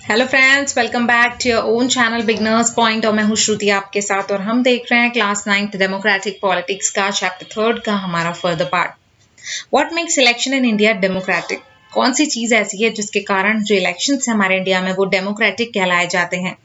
Hello friends, welcome back to your own channel beginners point. और मैं हूँ श्रुति आपके साथ और हम देख रहे हैं क्लास 9th डेमोक्रेटिक पॉलिटिक्स का चैप्टर 3 का हमारा further part. What makes election in India democratic? कौन सी चीज ऐसी है जिसके कारण जो इलेक्शन है हमारे इंडिया में वो डेमोक्रेटिक कहलाए जाते हैं।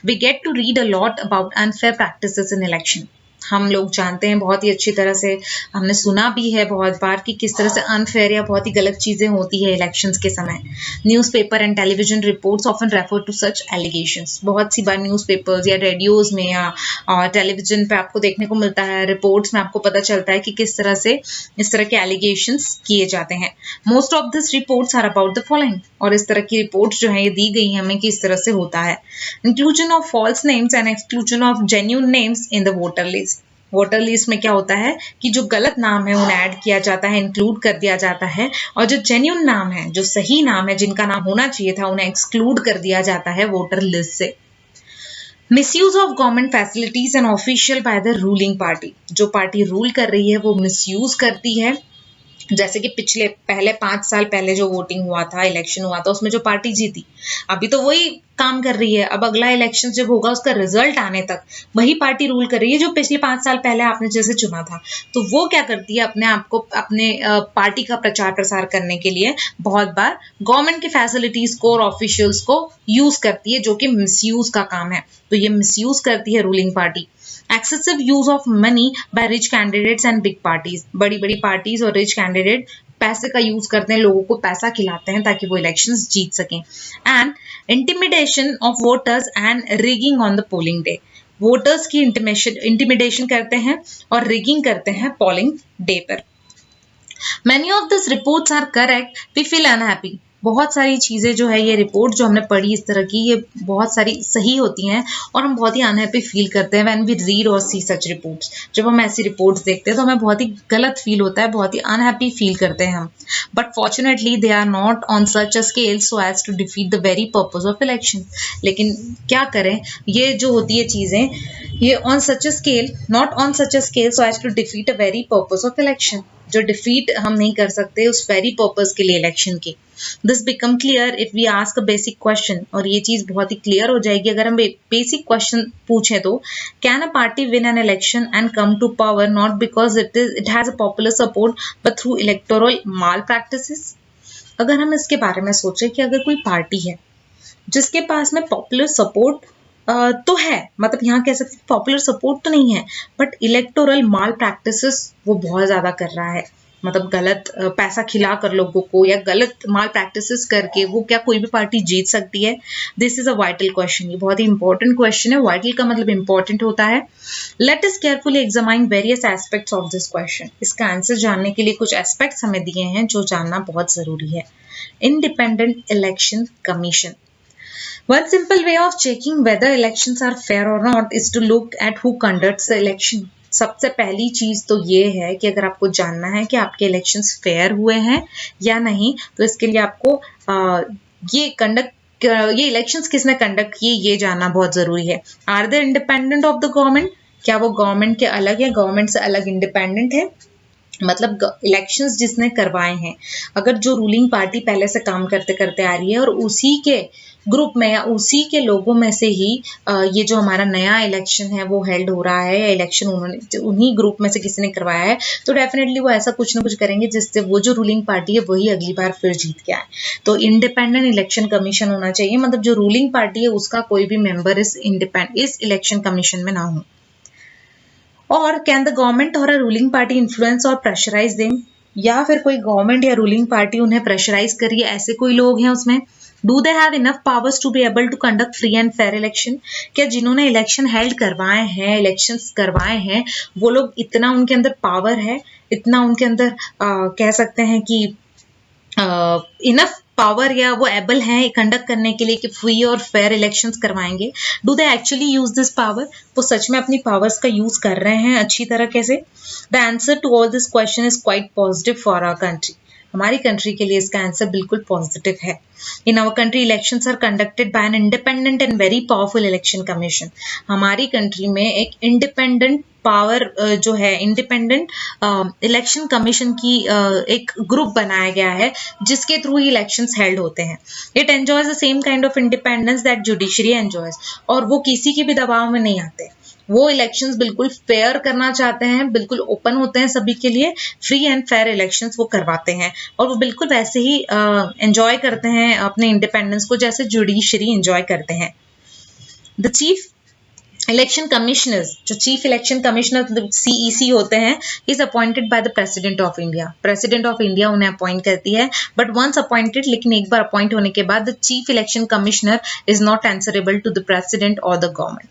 We get to read a lot about unfair practices in election. हम लोग जानते हैं बहुत ही अच्छी तरह से, हमने सुना भी है बहुत बार कि किस तरह से अनफेयर या बहुत ही गलत चीजें होती है इलेक्शंस के समय। Newspaper and television reports often refer to such allegations. बहुत सी बार न्यूज़पेपर्स या रेडियोज में या टेलीविजन पे आपको देखने को मिलता है, रिपोर्ट्स में आपको पता चलता है कि किस तरह से इस तरह के एलिगेशंस किए जाते हैं। Most of this reports are about the following. और इस तरह की रिपोर्ट्स जो है ये दी गई है हमें कि इस तरह से होता है। Inclusion of false names and exclusion of genuine names in the voter list. Voter list में क्या होता है कि जो गलत नाम है उन्हें ऐड किया जाता है, इंक्लूड कर दिया जाता है, और जो जेन्युइन नाम है, जो सही नाम है, जिनका नाम होना चाहिए था, उन्हें एक्सक्लूड कर दिया जाता है वोटर लिस्ट से। Misuse of government facilities and official by the ruling party. जो पार्टी रूल कर रही है वो मिसयूज करती है। जैसे कि पहले 5 साल पहले जो वोटिंग हुआ था, इलेक्शन हुआ था, उसमें जो पार्टी जीती, अभी तो वही काम कर रही है। अब अगला इलेक्शन जब होगा उसका रिजल्ट आने तक वही पार्टी रूल कर रही है जो पिछले 5 साल पहले आपने जैसे चुना था। तो वो क्या करती है, अपने आप को, अपने पार्टी का प्रचार प्रसार करने के लिए बहुत बार गवर्नमेंट की फैसिलिटीज को और ऑफिशियल्स को यूज करती है, जो कि मिसयूज का काम है। तो ये मिसयूज करती है ruling party. Excessive use of money by rich candidates and big parties. बड़ी बड़ी पार्टीज और रिच कैंडिडेट पैसे का यूज करते हैं, लोगों को पैसा खिलाते हैं ताकि वो इलेक्शंस जीत सकें। And intimidation of voters and rigging on the polling day. Voters की इंटिमिडेशन करते हैं और रिगिंग करते हैं पोलिंग डे पर। Many of these reports are correct, we feel unhappy. बहुत सारी चीज़ें जो है ये रिपोर्ट जो हमने पढ़ी इस तरह की, ये बहुत सारी सही होती हैं और हम बहुत ही अनहैप्पी फील करते हैं व्हेन वी रीड और सी सच रिपोर्ट्स। जब हम ऐसी रिपोर्ट्स देखते हैं तो हमें बहुत ही गलत फील होता है, बहुत ही अनहैप्पी फील करते हैं हम। But fortunately they are not on such a scale so as to defeat the very purpose of election. लेकिन क्या करें, ये जो होती है चीज़ें, ये on such a scale, not on such a scale so as to defeat a very purpose of election. जो डिफीट हम नहीं कर सकते उस वेरी पर्पज के लिए इलेक्शन के। This become clear if we ask a basic question. और ये चीज बहुत ही क्लियर हो जाएगी अगर हम बेसिक क्वेश्चन पूछें तो, can a party win an election and come to power not because it has a popular support but through electoral malpractices? अगर हम इसके बारे में सोचें कि अगर कोई पार्टी है जिसके पास में पॉपुलर सपोर्ट तो है, मतलब यहाँ कह सकते पॉपुलर सपोर्ट तो नहीं है, बट इलेक्टोरल माल प्रैक्टिसेस वो बहुत ज्यादा कर रहा है, मतलब गलत पैसा खिला कर लोगों को या गलत माल प्रैक्टिसेस करके, वो क्या कोई भी पार्टी जीत सकती है? This is a vital question. ये बहुत ही इंपॉर्टेंट क्वेश्चन है। वाइटल का मतलब इंपॉर्टेंट होता है। Let us carefully examine various aspects of this question. इसका आंसर जानने के लिए कुछ एस्पेक्ट्स हमें दिए हैं जो जानना बहुत जरूरी है। Independent election commission. One simple way of checking whether elections are fair or not is to look at who conducts the election. सबसे पहली चीज तो ये है कि अगर आपको जानना है कि आपके इलेक्शंस फेयर हुए हैं या नहीं, तो इसके लिए आपको ये इलेक्शंस किसने कंडक्ट किए ये जानना बहुत जरूरी है। Are they independent of the government? क्या वो गवर्नमेंट के अलग है, गवर्नमेंट से अलग इंडिपेंडेंट है? मतलब इलेक्शंस जिसने करवाए हैं, अगर जो रूलिंग पार्टी पहले से काम करते करते आ रही है और उसी के ग्रुप में या उसी के लोगों में से ही ये जो हमारा नया इलेक्शन है वो हेल्ड हो रहा है, या इलेक्शन उन्हीं ग्रुप में से किसी ने करवाया है, तो डेफिनेटली वो ऐसा कुछ ना कुछ करेंगे जिससे वो जो रूलिंग पार्टी है वही अगली बार फिर जीत के आए। तो इंडिपेंडेंट इलेक्शन कमीशन होना चाहिए, मतलब जो रूलिंग पार्टी है उसका कोई भी मेंबर इस इलेक्शन कमीशन में ना हो। और कैन द गवर्नमेंट और अ रूलिंग पार्टी इन्फ्लुएंस और प्रेशराइज देम? या फिर कोई गवर्नमेंट या रूलिंग पार्टी उन्हें प्रेशराइज कर रही है, ऐसे कोई लोग हैं उसमें? Do they have enough powers to be able to conduct free and fair election? क्या जिन्होंने इलेक्शन हेल्ड करवाए हैं, इलेक्शंस करवाए हैं, वो लोग, इतना उनके अंदर पावर है, इतना उनके अंदर कह सकते हैं कि इनफ पावर, या वो एबल हैं कंडक्ट करने के लिए कि फ्री और फेयर इलेक्शंस करवाएंगे? Do they actually use this power? वो सच में अपनी पावर्स का यूज कर रहे हैं अच्छी तरह कैसे? The answer to all this question is quite positive for our country. हमारी कंट्री के लिए इसका आंसर बिल्कुल पॉजिटिव है। In our country elections are conducted by an independent and very powerful election commission. हमारी कंट्री में एक इंडिपेंडेंट पावर जो है, इंडिपेंडेंट इलेक्शन कमीशन की एक ग्रुप बनाया गया है जिसके थ्रू ही इलेक्शंस हेल्ड होते हैं। It enjoys the same kind of independence that judiciary enjoys, और वो किसी के भी दबाव में नहीं आते। वो इलेक्शंस बिल्कुल फेयर करना चाहते हैं, बिल्कुल ओपन होते हैं सभी के लिए, फ्री एंड फेयर इलेक्शंस वो करवाते हैं, और वो बिल्कुल वैसे ही एंजॉय करते हैं अपने इंडिपेंडेंस को जैसे जुडिशरी एंजॉय करते हैं। द चीफ इलेक्शन कमिश्नर्स, जो चीफ इलेक्शन कमिश्नर CEC होते हैं, is appointed by the president of India. President of India उन्हें अपॉइंट करती है, बट वंस अपॉइंटेड, लेकिन एक बार अपॉइंट होने के बाद the chief election commissioner is not answerable to the president or the government.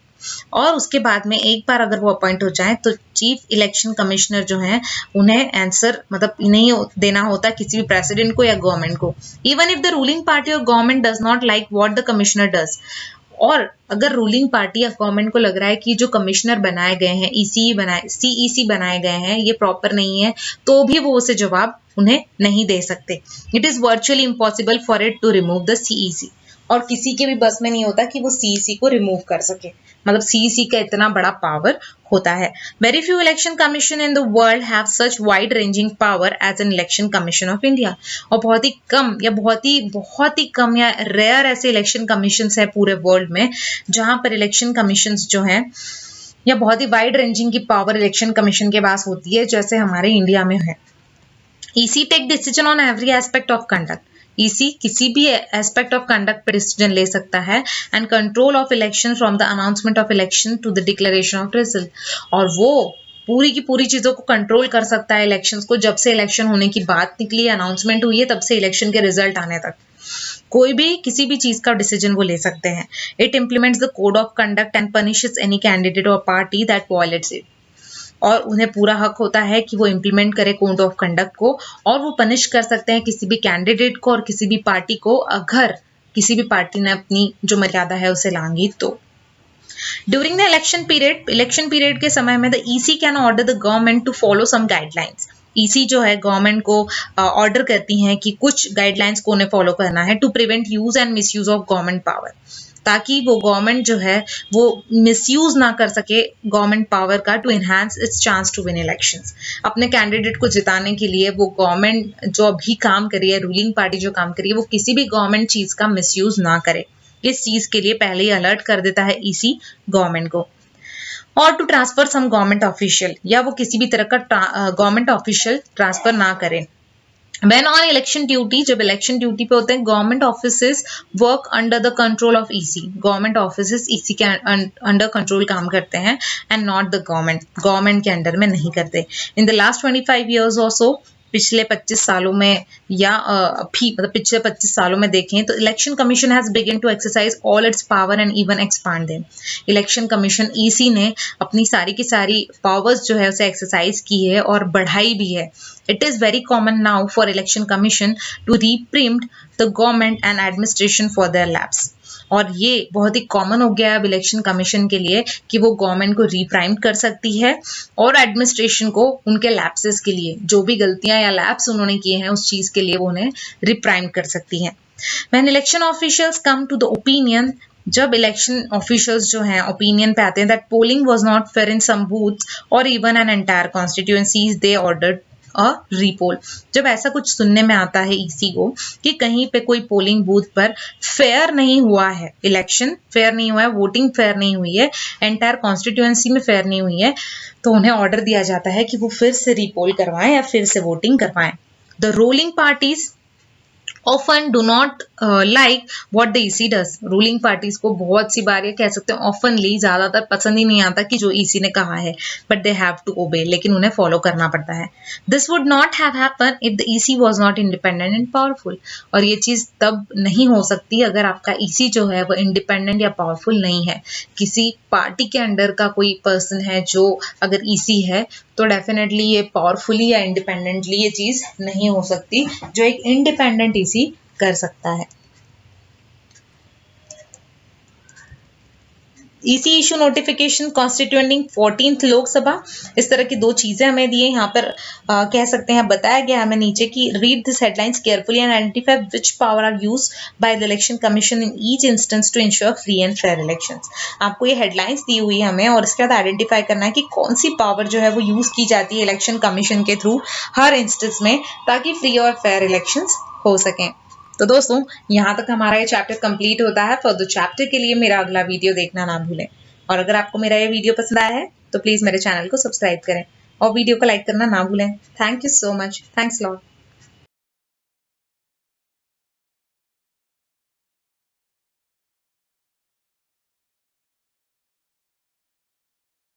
और उसके बाद में एक बार अगर वो अपॉइंट हो जाए तो चीफ इलेक्शन कमिश्नर जो है उन्हें आंसर मतलब नहीं देना होता किसी भी प्रेसिडेंट को या गवर्नमेंट को, even if the ruling party और government does not like what the commissioner does. और अगर रूलिंग पार्टी या गवर्नमेंट को लग रहा है कि जो कमिश्नर बनाए गए हैं, CEC बनाए गए हैं, ये प्रॉपर नहीं है, तो भी वो उसे जवाब उन्हें नहीं दे सकते। It is virtually impossible for it to remove the CEC, और किसी के भी बस में नहीं होता कि वो CEC को रिमूव कर सके, मतलब CEC का इतना बड़ा पावर होता है। Very few election commission in the world have such wide ranging power as an election commission of India, और बहुत ही कम या बहुत ही कम या रेयर ऐसे इलेक्शन कमीशंस है पूरे वर्ल्ड में जहां पर इलेक्शन कमीशंस जो हैं या बहुत ही वाइड रेंजिंग की पावर इलेक्शन कमीशन के पास होती है जैसे हमारे इंडिया में है। EC take decision on every aspect of conduct. EC किसी भी एस्पेक्ट ऑफ कंडक्ट पर डिसीजन ले सकता है, and control of election from the announcement of election to the declaration of result, और वो पूरी की पूरी चीजों को कंट्रोल कर सकता है इलेक्शंस को, जब से इलेक्शन होने की बात निकली, अनाउंसमेंट हुई है, तब से इलेक्शन के रिजल्ट आने तक कोई भी किसी भी चीज का डिसीजन वो ले सकते हैं। It implements the code of conduct and punishes any candidate और पार्टी दैट वायलेट्स इट, और उन्हें पूरा हक होता है कि वो इम्प्लीमेंट करे कोड ऑफ कंडक्ट को, और वो पनिश कर सकते हैं किसी भी कैंडिडेट को और किसी भी पार्टी को अगर किसी भी पार्टी ने अपनी जो मर्यादा है उसे लांघी तो। ड्यूरिंग द इलेक्शन पीरियड के समय में the EC can order the government to follow some guidelines. EC जो है गवर्नमेंट को ऑर्डर करती हैं कि कुछ गाइडलाइंस को उन्हें फॉलो करना है, to prevent use and misuse of government power, ताकि वो गवर्नमेंट जो है वो मिसयूज ना कर सके गवर्नमेंट पावर का, to enhance its chance to win elections. अपने कैंडिडेट को जिताने के लिए वो गवर्नमेंट जो अभी काम कर रही है, रूलिंग पार्टी जो काम कर रही है, वो किसी भी गवर्नमेंट चीज का मिसयूज ना करे। इस चीज के लिए पहले ही अलर्ट कर देता है EC गवर्नमेंट को। और to transfer some government official, या वो किसी भी तरह का गवर्नमेंट ऑफिशियल ट्रांसफर ना करें। When on election duty, जब इलेक्शन ड्यूटी पे होते हैं, government offices work under the control of EC। Government offices EC के अंडर कंट्रोल काम करते हैं, एंड नॉट द गवर्नमेंट के अंडर में नहीं करते। इन द लास्ट 25 years और सो, पिछले 25 सालों में या अभी मतलब पिछले 25 सालों में देखें तो election commission has begin to exercise all its power and even expand them. Election commission EC ने अपनी सारी की सारी पावर्स जो है उसे एक्सरसाइज की है और बढ़ाई भी है। It is very common now for election commission to reprimed the government and administration for their lapse, और ये बहुत ही कॉमन हो गया है अब इलेक्शन कमीशन के लिए कि वो गवर्नमेंट को रिप्राइम कर सकती है और एडमिनिस्ट्रेशन को उनके लैप्सेस के लिए, जो भी गलतियां या लैप्स उन्होंने किए हैं उस चीज के लिए वो उन्हें रिप्राइम कर सकती है। When election officials come to the opinion, जब इलेक्शन ऑफिशियल्स जो हैं ओपिनियन पे आते हैं that polling was not fair in some booths और even an entire constituencies, they ordered repoll. जब ऐसा कुछ सुनने में आता है EC को कि कहीं पे कोई पोलिंग बूथ पर फेयर नहीं हुआ है, इलेक्शन फेयर नहीं हुआ है, वोटिंग फेयर नहीं हुई है, एंटायर कॉन्स्टिट्यूएंसी में फेयर नहीं हुई है, तो उन्हें ऑर्डर दिया जाता है कि वो फिर से रीपोल करवाएं या फिर से वोटिंग करवाएं। The ruling parties often do not like what the EC does। Ruling parties को बहुत सी बार ये कह सकते हैं ऑफनली, ज्यादातर पसंद ही नहीं आता कि जो EC ने कहा है, but they have to obey, लेकिन उन्हें फॉलो करना पड़ता है। This would not have happen if the EC was not independent and powerful, और ये चीज तब नहीं हो सकती अगर आपका EC जो है वो इंडिपेंडेंट या पावरफुल नहीं है। किसी पार्टी के अंडर का कोई पर्सन है जो अगर EC है तो डेफिनेटली ये पावरफुली या इंडिपेंडेंटली ये चीज नहीं हो सकती जो एक इंडिपेंडेंट EC कर सकता है। EC issue notification constituting 14th Lok Sabha, इस तरह की दो चीजें हमें दिए यहाँ पर कह सकते हैं बताया गया हमें नीचे की read this headlines carefully and identify which power are use by the election commission in each instance to ensure free and fair elections. आपको ये हेडलाइंस दी हुई है हमें और इसके बाद आइडेंटिफाई करना है कि कौन सी पावर जो है वो यूज की जाती है इलेक्शन कमीशन के थ्रू हर इंस्टेंस में ताकि फ्री और फेयर इलेक्शंस हो सकें। तो दोस्तों यहाँ तक हमारा ये चैप्टर कंप्लीट होता है। फर्दर चैप्टर के लिए मेरा अगला वीडियो देखना ना भूलें और अगर आपको मेरा ये वीडियो पसंद आया है तो प्लीज मेरे चैनल को सब्सक्राइब करें और वीडियो को लाइक करना ना भूलें। Thank you so much. Thanks lot.